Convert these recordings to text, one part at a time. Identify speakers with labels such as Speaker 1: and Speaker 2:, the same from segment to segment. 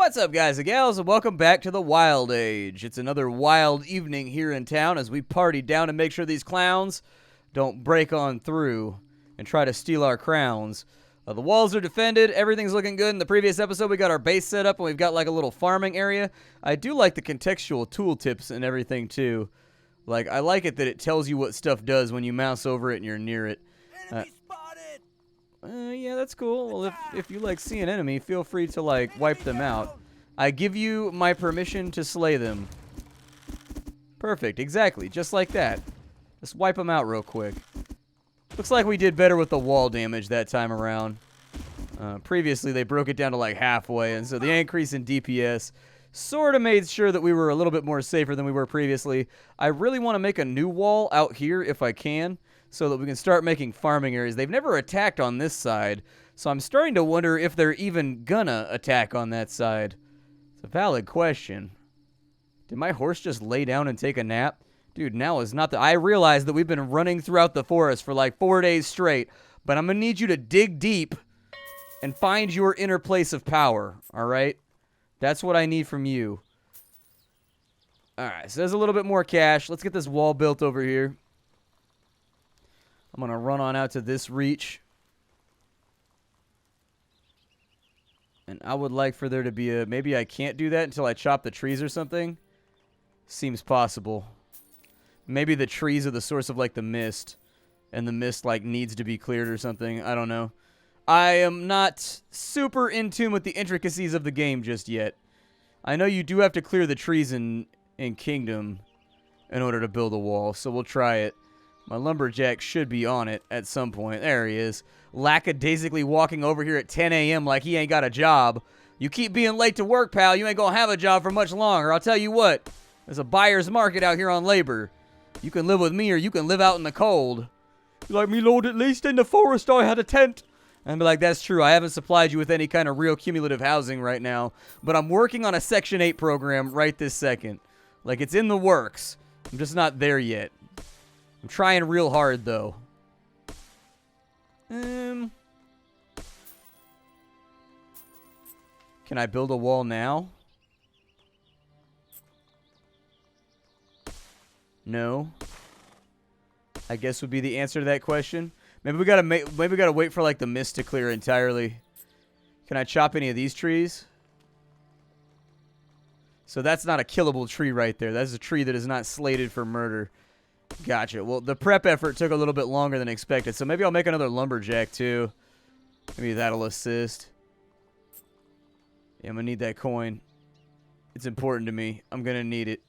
Speaker 1: What's up, guys and gals, and welcome back to the Wild Age. It's another wild evening here in town as we party down and make sure these clowns don't break on through and try to steal our crowns. The walls are defended, everything's looking good. In the previous episode, we got our base set up, and we've got like a little farming area. I do like the contextual tooltips and everything, too. Like, I like it that it tells you what stuff does when you mouse over it and you're near it.
Speaker 2: Enemy spotted!
Speaker 1: Yeah, that's cool. Well, if you like see an enemy, feel free to like wipe them out. I give you my permission to slay them. Perfect, exactly, just like that. Just wipe them out real quick. Looks like we did better with the wall damage that time around. Previously, they broke it down to like halfway, and so the increase in DPS sort of made sure that we were a little bit more safer than we were previously. I really want to make a new wall out here if I can, so that we can start making farming areas. They've never attacked on this side, so I'm starting to wonder if they're even gonna attack on that side. It's a valid question. Did my horse just lay down and take a nap? Dude, now is not the... I realize that we've been running throughout the forest for like 4 days straight, but I'm gonna need you to dig deep and find your inner place of power, alright? That's what I need from you. Alright, so there's a little bit more cash. Let's get this wall built over here. I'm going to run on out to this reach. And I would like for there to be a... Maybe I can't do that until I chop the trees or something. Seems possible. Maybe the trees are the source of, like, the mist. And the mist, like, needs to be cleared or something. I don't know. I am not super in tune with the intricacies of the game just yet. I know you do have to clear the trees in Kingdom in order to build a wall, so we'll try it. My lumberjack should be on it at some point. There he is. Lackadaisically walking over here at 10 a.m. like he ain't got a job. You keep being late to work, pal. You ain't gonna have a job for much longer. I'll tell you what. There's a buyer's market out here on labor. You can live with me or you can live out in the cold. You like me, Lord? At least in the forest I had a tent. And be like, that's true. I haven't supplied you with any kind of real cumulative housing right now. But I'm working on a Section 8 program right this second. Like, it's in the works. I'm just not there yet. I'm trying real hard, though. Can I build a wall now? No. I guess would be the answer to that question. Maybe we gotta wait for like the mist to clear entirely. Can I chop any of these trees? So that's not a killable tree right there. That's a tree that is not slated for murder. Gotcha. Well, the prep effort took a little bit longer than expected, so maybe I'll make another lumberjack, too. Maybe that'll assist. Yeah, I'm gonna need that coin. It's important to me. I'm gonna need it.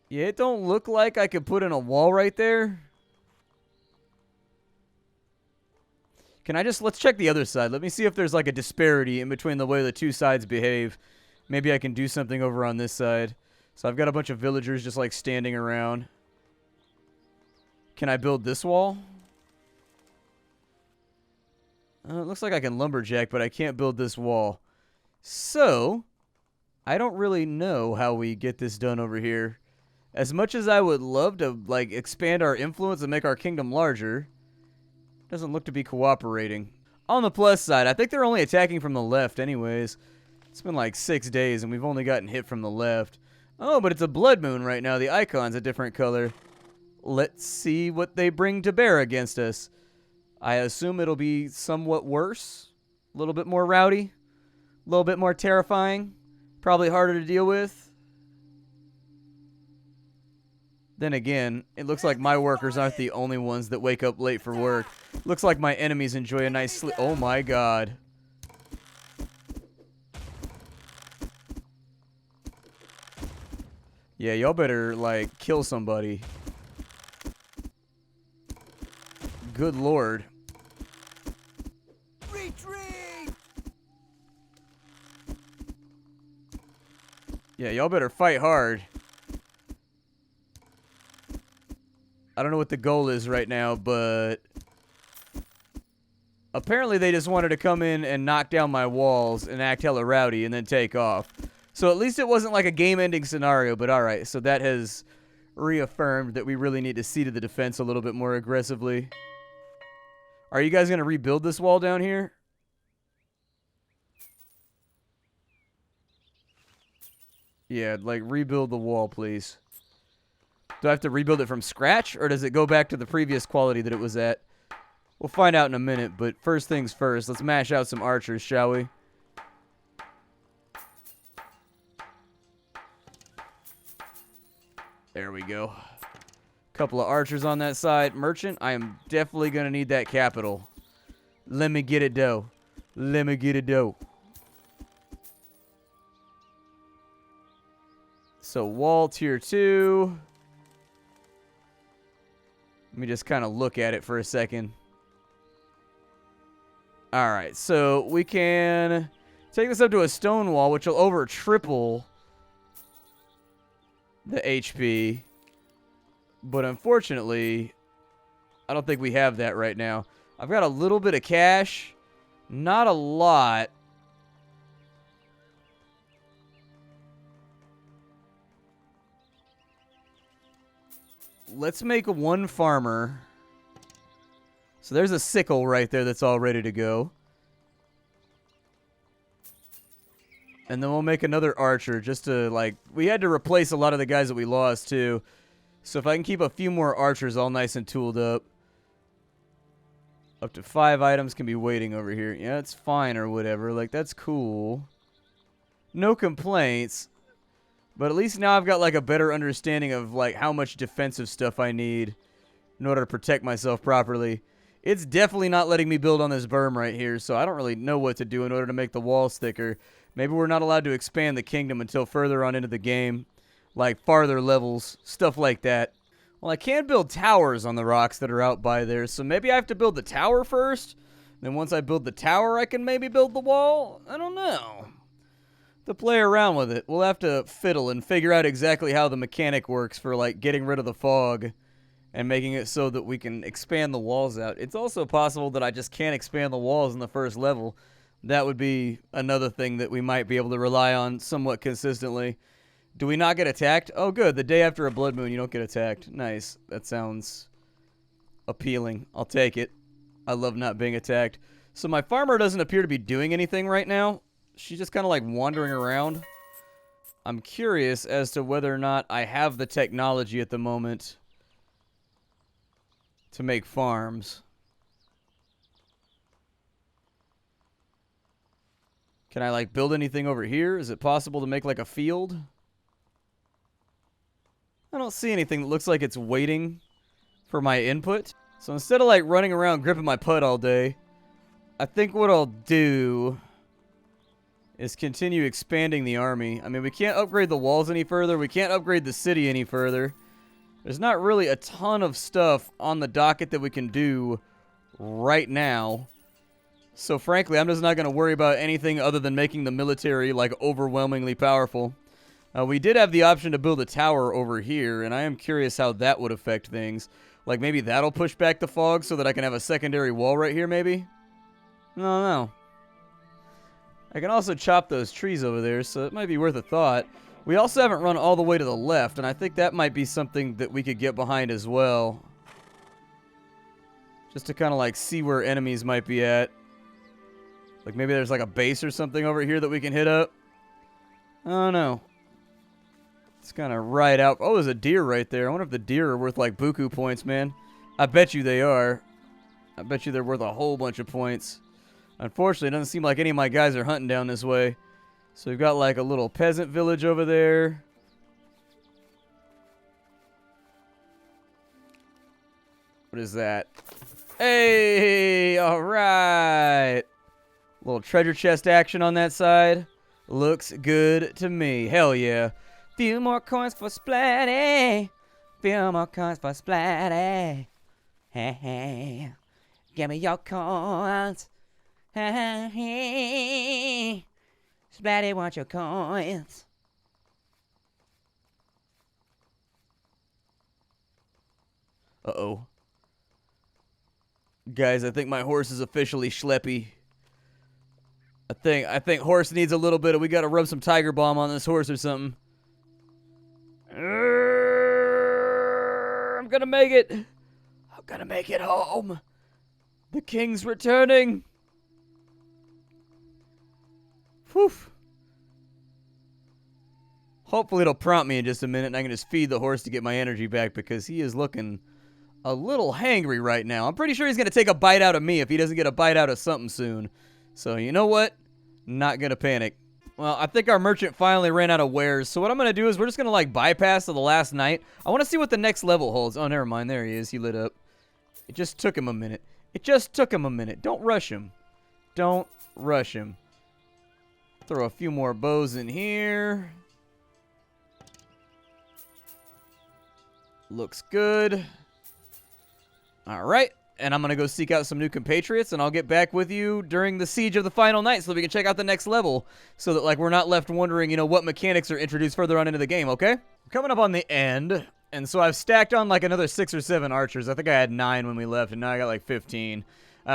Speaker 1: Yeah, it don't look like I could put in a wall right there. Can I just... Let's check the other side. Let me see if there's, like, a disparity in between the way the two sides behave. Maybe I can do something over on this side. So I've got a bunch of villagers just, like, standing around. Can I build this wall? It looks like I can lumberjack, but I can't build this wall. So, I don't really know how we get this done over here. As much as I would love to, like, expand our influence and make our kingdom larger, doesn't look to be cooperating. On the plus side, I think they're only attacking from the left anyways. It's been like 6 days, and we've only gotten hit from the left. Oh, but it's a blood moon right now. The icon's a different color. Let's see what they bring to bear against us. I assume it'll be somewhat worse. A little bit more rowdy. A little bit more terrifying. Probably harder to deal with. Then again, it looks like my workers aren't the only ones that wake up late for work. Looks like my enemies enjoy a nice sleep. Oh my god. Yeah, y'all better, like, kill somebody. Good lord.
Speaker 2: Retreat!
Speaker 1: Yeah, y'all better fight hard. I don't know what the goal is right now, but... apparently they just wanted to come in and knock down my walls and act hella rowdy and then take off. So at least it wasn't like a game-ending scenario, but alright. So that has reaffirmed that we really need to see to the defense a little bit more aggressively. Are you guys going to rebuild this wall down here? Yeah, like, rebuild the wall, please. Do I have to rebuild it from scratch, or does it go back to the previous quality that it was at? We'll find out in a minute, but first things first, let's mash out some archers, shall we? There we go. Couple of archers on that side. Merchant, I am definitely going to need that capital. Let me get it, dough. Let me get it, dough. So, wall tier 2. Let me just kind of look at it for a second. Alright, so we can take this up to a stone wall, which will over triple the HP. But unfortunately, I don't think we have that right now. I've got a little bit of cash. Not a lot. Let's make one farmer. So there's a sickle right there that's all ready to go. And then we'll make another archer just to, like, we had to replace a lot of the guys that we lost too. So if I can keep a few more archers all nice and tooled up. Up to 5 items can be waiting over here. Yeah, it's fine or whatever. Like, that's cool. No complaints. But at least now I've got, like, a better understanding of, like, how much defensive stuff I need in order to protect myself properly. It's definitely not letting me build on this berm right here, so I don't really know what to do in order to make the walls thicker. Maybe we're not allowed to expand the kingdom until further on into the game. Like, farther levels, stuff like that. Well, I can build towers on the rocks that are out by there, so maybe I have to build the tower first? Then once I build the tower, I can maybe build the wall? I don't know. To play around with it, we'll have to fiddle and figure out exactly how the mechanic works for, like, getting rid of the fog and making it so that we can expand the walls out. It's also possible that I just can't expand the walls in the first level. That would be another thing that we might be able to rely on somewhat consistently. Do we not get attacked? Oh, good. The day after a blood moon, you don't get attacked. Nice. That sounds appealing. I'll take it. I love not being attacked. So my farmer doesn't appear to be doing anything right now. She's just kind of like wandering around. I'm curious as to whether or not I have the technology at the moment to make farms. Can I, like, build anything over here? Is it possible to make, like, a field? I don't see anything that looks like it's waiting for my input. So instead of, like, running around gripping my putt all day, I think what I'll do is continue expanding the army. I mean, we can't upgrade the walls any further. We can't upgrade the city any further. There's not really a ton of stuff on the docket that we can do right now. So frankly, I'm just not going to worry about anything other than making the military, like, overwhelmingly powerful. We did have the option to build a tower over here, and I am curious how that would affect things. Like, maybe that'll push back the fog so that I can have a secondary wall right here, maybe? No. I can also chop those trees over there, so it might be worth a thought. We also haven't run all the way to the left, and I think that might be something that we could get behind as well. Just to kind of, like, see where enemies might be at. Like, maybe there's, like, a base or something over here that we can hit up. I don't know. It's kind of right out. Oh, there's a deer right there. I wonder if the deer are worth, like, buku points, man. I bet you they are. I bet you they're worth a whole bunch of points. Unfortunately, it doesn't seem like any of my guys are hunting down this way. So we've got, like, a little peasant village over there. What is that? Hey, all right. Little treasure chest action on that side. Looks good to me. Hell yeah. Few more coins for Splatty. Few more coins for Splatty. Hey, hey. Give me your coins. Hey, hey. Splatty wants your coins. Uh-oh. Guys, I think my horse is officially schleppy. I think horse needs a little bit of, we gotta rub some tiger balm on this horse or something. I'm gonna make it. I'm gonna make it home. The king's returning. Whew. Hopefully it'll prompt me in just a minute and I can just feed the horse to get my energy back because he is looking a little hangry right now. I'm pretty sure he's going to take a bite out of me if he doesn't get a bite out of something soon. So you know what? Not going to panic. Well, I think our merchant finally ran out of wares. So what I'm going to do is we're just going to like bypass to the last night. I want to see what the next level holds. Oh, never mind. There he is. He lit up. It just took him a minute. It just took him a minute. Don't rush him. Don't rush him. Throw a few more bows in here. Looks good. All right. And I'm going to go seek out some new compatriots, and I'll get back with you during the siege of the final night so that we can check out the next level so that, like, we're not left wondering, you know, what mechanics are introduced further on into the game, okay? We're coming up on the end, and so I've stacked on, like, another 6 or 7 archers. I think I had 9 when we left, and now I got, like, 15.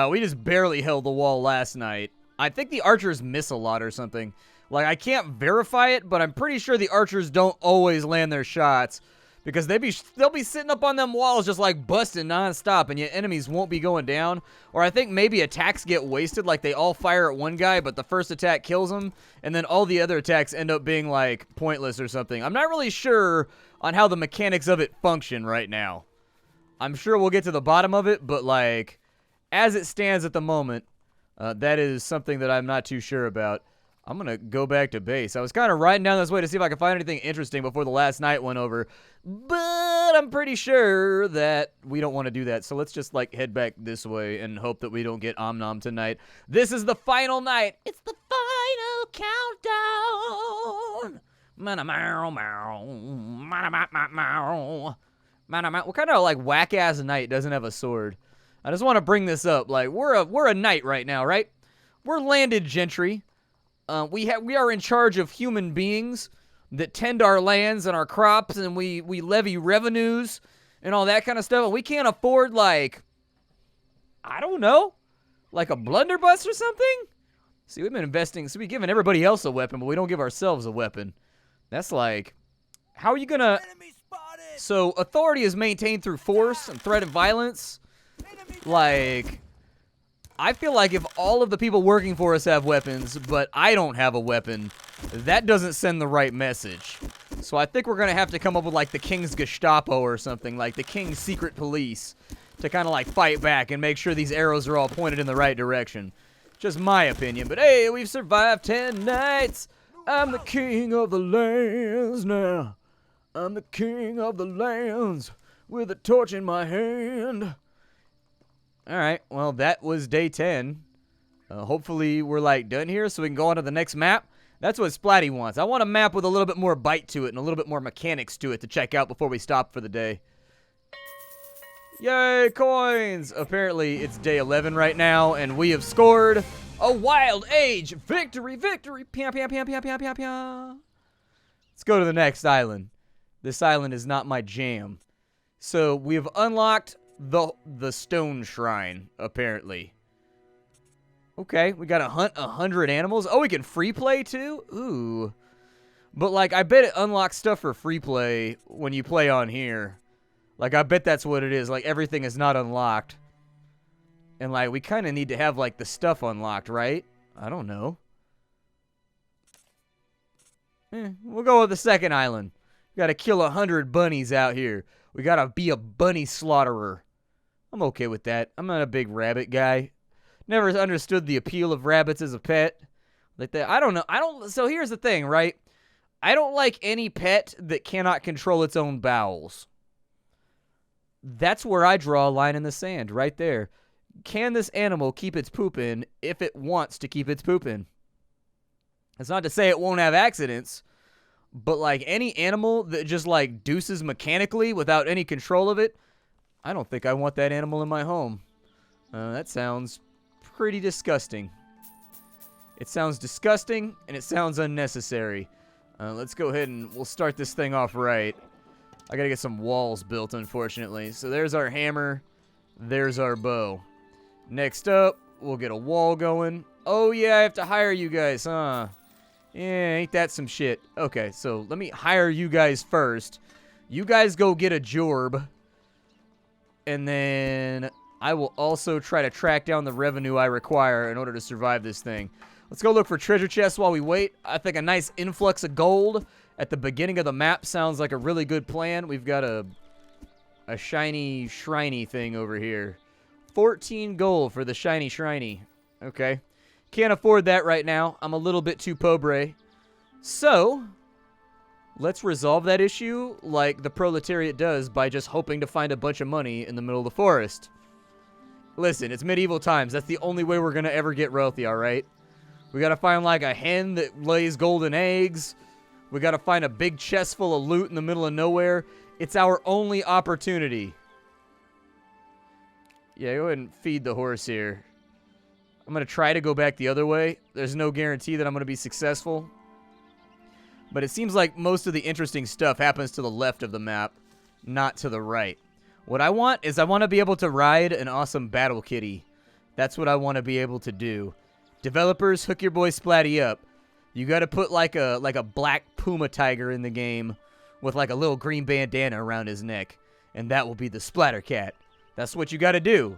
Speaker 1: We just barely held the wall last night. I think the archers miss a lot or something. Like, I can't verify it, but I'm pretty sure the archers don't always land their shots. Because they'll be sitting up on them walls just like busting nonstop, and yet enemies won't be going down. Or I think maybe attacks get wasted, like they all fire at one guy, but the first attack kills him, and then all the other attacks end up being like pointless or something. I'm not really sure on how the mechanics of it function right now. I'm sure we'll get to the bottom of it, but like as it stands at the moment, that is something that I'm not too sure about. I'm going to go back to base. I was kind of riding down this way to see if I could find anything interesting before the last night went over. But I'm pretty sure that we don't want to do that. So let's just, like, head back this way and hope that we don't get Om-Nom tonight. This is the final night. It's the final countdown. What kind of, like, whack-ass knight doesn't have a sword? I just want to bring this up. Like, we're a knight right now, right? We're landed gentry. We are in charge of human beings that tend our lands and our crops, and we levy revenues and all that kind of stuff. And we can't afford, like, I don't know, like a blunderbuss or something? See, we've been investing, so we've given everybody else a weapon, but we don't give ourselves a weapon. That's like, how are you gonna...
Speaker 2: Enemy spotted!
Speaker 1: So, authority is maintained through force and threat and violence. Like... I feel like if all of the people working for us have weapons, but I don't have a weapon, that doesn't send the right message. So I think we're going to have to come up with, like, the King's Gestapo or something, like the King's Secret Police, to kind of, like, fight back and make sure these arrows are all pointed in the right direction. Just my opinion, but hey, we've survived 10 nights. I'm the king of the lands now. I'm the king of the lands with a torch in my hand. Alright, well, that was day 10. Hopefully we're, like, done here so we can go on to the next map. That's what Splatty wants. I want a map with a little bit more bite to it and a little bit more mechanics to it to check out before we stop for the day. Yay, coins! Apparently, it's day 11 right now, and we have scored a Wild Age victory! Victory! Pia, pia, pia, pia, pia, pia, pia. Let's go to the next island. This island is not my jam. So, we have unlocked... The stone shrine, apparently. Okay, we gotta hunt 100 animals. Oh, we can free play too? Ooh. But, like, I bet it unlocks stuff for free play when you play on here. Like, I bet that's what it is. Like, everything is not unlocked. And, like, we kind of need to have, like, the stuff unlocked, right? I don't know. We'll go with the second island. We gotta kill 100 bunnies out here. We gotta be a bunny slaughterer. I'm okay with that. I'm not a big rabbit guy. Never understood the appeal of rabbits as a pet. Like that. I don't know. So here's the thing, right? I don't like any pet that cannot control its own bowels. That's where I draw a line in the sand, right there. Can this animal keep its poop in if it wants to keep its poop in? That's not to say it won't have accidents, but like any animal that just like deuces mechanically without any control of it, I don't think I want that animal in my home. That sounds pretty disgusting. It sounds disgusting, and it sounds unnecessary. Let's go ahead and we'll start this thing off right. I gotta get some walls built, unfortunately. So there's our hammer. There's our bow. Next up, we'll get a wall going. Oh, yeah, I have to hire you guys, huh? Yeah, ain't that some shit. Okay, so let me hire you guys first. You guys go get a jorb. And then I will also try to track down the revenue I require in order to survive this thing. Let's go look for treasure chests while we wait. I think a nice influx of gold at the beginning of the map sounds like a really good plan. We've got a shiny, shriny thing over here. 14 gold for the shiny, shriny. Okay. Can't afford that right now. I'm a little bit too pobre. So, let's resolve that issue like the proletariat does by just hoping to find a bunch of money in the middle of the forest. Listen, it's medieval times. That's the only way we're going to ever get wealthy, all right? We got to find like a hen that lays golden eggs. We got to find a big chest full of loot in the middle of nowhere. It's our only opportunity. Yeah, go ahead and feed the horse here. I'm going to try to go back the other way. There's no guarantee that I'm going to be successful. But it seems like most of the interesting stuff happens to the left of the map, not to the right. What I want is I want to be able to ride an awesome battle kitty. That's what I want to be able to do. Developers, hook your boy Splatty up. You got to put like a black puma tiger in the game with like a little green bandana around his neck. And that will be the Splatter Cat. That's what you got to do.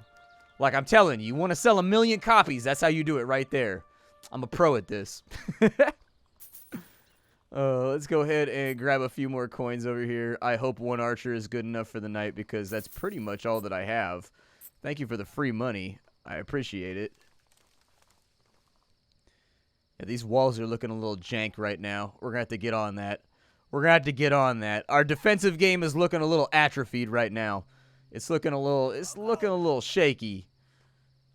Speaker 1: Like I'm telling you, you want to sell 1 million copies. That's how you do it right there. I'm a pro at this. Let's go ahead and grab a few more coins over here. I hope one archer is good enough for the night because that's pretty much all that I have. Thank you for the free money. I appreciate it. Yeah, these walls are looking a little jank right now. We're going to have to get on that. We're going to have to get on that. Our defensive game is looking a little atrophied right now. It's looking a little shaky.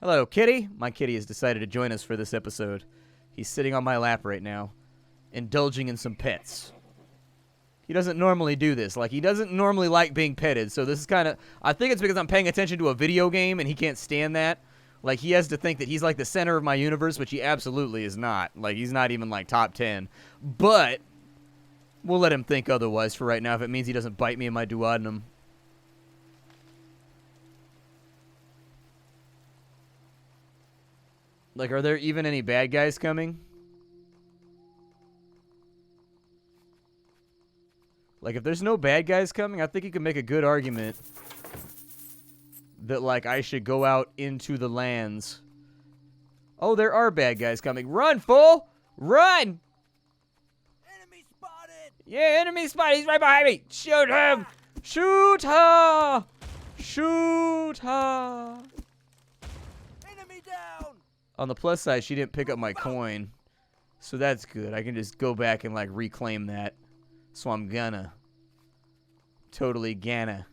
Speaker 1: Hello, kitty. My kitty has decided to join us for this episode. He's sitting on my lap right now, indulging in some pets. He doesn't normally do this. Like, he doesn't normally like being petted, so this is kind of... I think it's because I'm paying attention to a video game, and he can't stand that. Like, he has to think that he's, like, the center of my universe, which he absolutely is not. Like, he's not even, like, top 10. But we'll let him think otherwise for right now if it means he doesn't bite me in my duodenum. Like, are there even any bad guys coming? Like, if there's no bad guys coming, I think you can make a good argument that, like, I should go out into the lands. Oh, there are bad guys coming. Run, fool! Run!
Speaker 2: Enemy spotted!
Speaker 1: Yeah, enemy spotted. He's right behind me. Shoot him! Shoot her! Shoot her!
Speaker 2: Enemy down!
Speaker 1: On the plus side, she didn't pick up my coin. So that's good. I can just go back and, like, reclaim that. So I'm gonna. Totally gonna.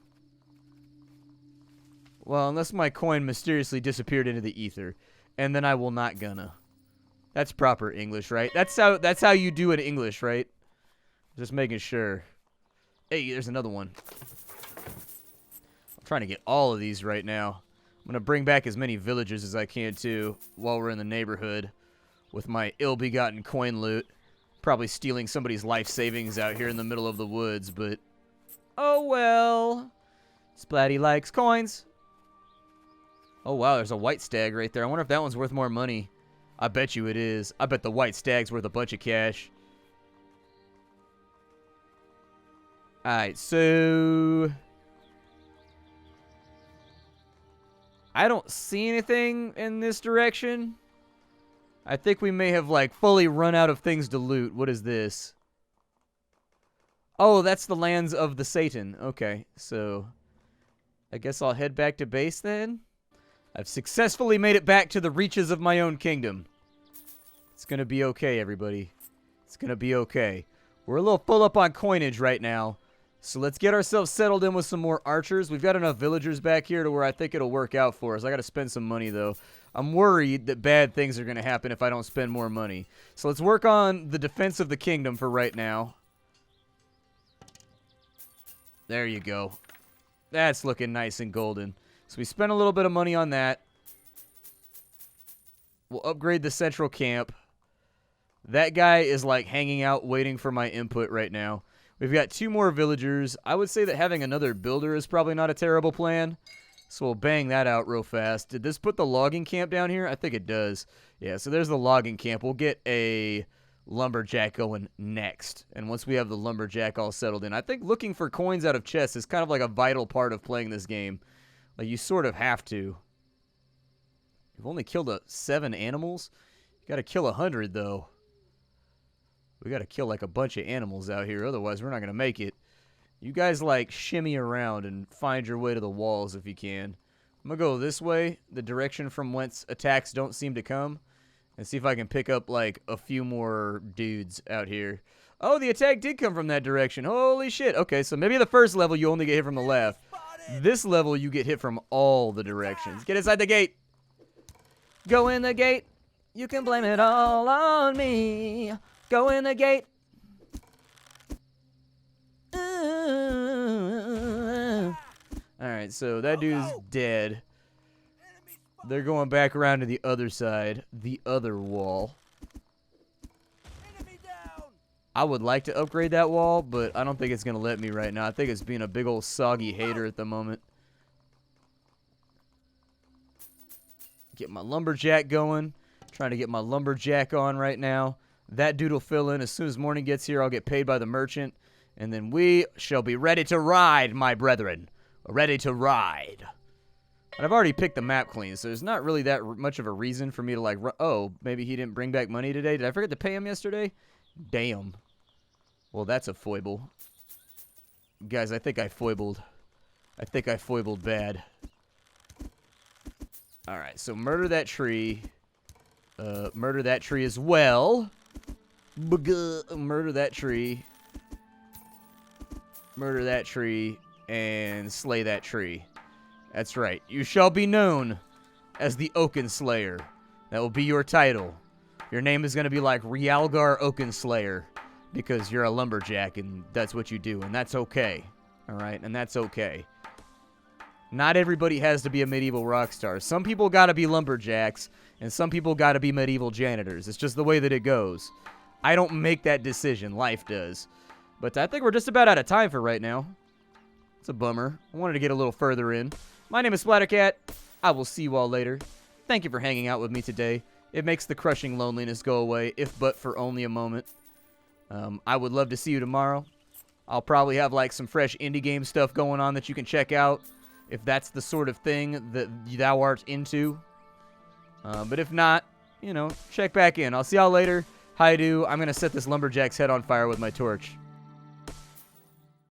Speaker 1: Well, unless my coin mysteriously disappeared into the ether. And then I will not gonna. That's proper English, right? That's how you do it in English, right? Just making sure. Hey, there's another one. I'm trying to get all of these right now. I'm gonna bring back as many villagers as I can, too, while we're in the neighborhood with my ill-begotten coin loot. Probably stealing somebody's life savings out here in the middle of the woods, but oh well. Splatty likes coins. Oh wow, there's a white stag right there. I wonder if that one's worth more money. I bet you it is. I bet the white stag's worth a bunch of cash. Alright, so I don't see anything in this direction. I think we may have, like, fully run out of things to loot. What is this? Oh, that's the lands of the Satan. Okay, so I guess I'll head back to base then. I've successfully made it back to the reaches of my own kingdom. It's gonna be okay, everybody. It's gonna be okay. We're a little full up on coinage right now. So let's get ourselves settled in with some more archers. We've got enough villagers back here to where I think it'll work out for us. I got to spend some money, though. I'm worried that bad things are going to happen if I don't spend more money. So let's work on the defense of the kingdom for right now. There you go. That's looking nice and golden. So we spent a little bit of money on that. We'll upgrade the central camp. That guy is, like, hanging out waiting for my input right now. We've got 2 more villagers. I would say that having another builder is probably not a terrible plan. So we'll bang that out real fast. Did this put the logging camp down here? I think it does. Yeah, so there's the logging camp. We'll get a lumberjack going next. And once we have the lumberjack all settled in, I think looking for coins out of chests is kind of like a vital part of playing this game. Like, you sort of have to. You've only killed 7 animals? You got to kill 100, though. We got to kill like a bunch of animals out here. Otherwise, we're not going to make it. You guys, like, shimmy around and find your way to the walls if you can. I'm going to go this way, the direction from whence attacks don't seem to come, and see if I can pick up, like, a few more dudes out here. Oh, the attack did come from that direction. Holy shit. Okay, so maybe the first level you only get hit from the left. This level you get hit from all the directions. Get inside the gate. Go in the gate. You can blame it all on me. Go in the gate. Alright, so that dude's dead. They're going back around to the other side, the other wall. I would like to upgrade that wall, but I don't think it's going to let me right now. I think it's being a big old soggy hater at the moment. Get my lumberjack going. Trying to get my lumberjack on right now. That dude will fill in. As soon as morning gets here, I'll get paid by the merchant. And then we shall be ready to ride, my brethren. Ready to ride. And I've already picked the map clean, so there's not really that much of a reason for me to, like, oh, maybe he didn't bring back money today. Did I forget to pay him yesterday? Damn. Well, that's a foible. Guys, I think I foibled. I think I foibled bad. Alright, so murder that tree. Murder that tree as well. Murder that tree. Murder that tree. And slay that tree. That's right. You shall be known as the Oaken Slayer. That will be your title. Your name is going to be like Realgar Oaken Slayer. Because you're a lumberjack and that's what you do. And that's okay. Alright? And that's okay. Not everybody has to be a medieval rock star. Some people gotta be lumberjacks. And some people gotta be medieval janitors. It's just the way that it goes. I don't make that decision. Life does. But I think we're just about out of time for right now. It's a bummer. I wanted to get a little further in. My name is Splattercat. I will see you all later. Thank you for hanging out with me today. It makes the crushing loneliness go away, if but for only a moment. I would love to see you tomorrow. I'll probably have like some fresh indie game stuff going on that you can check out, if that's the sort of thing that thou art into. But if not, you know, check back in. I'll see y'all later. Hi-do. I'm going to set this lumberjack's head on fire with my torch.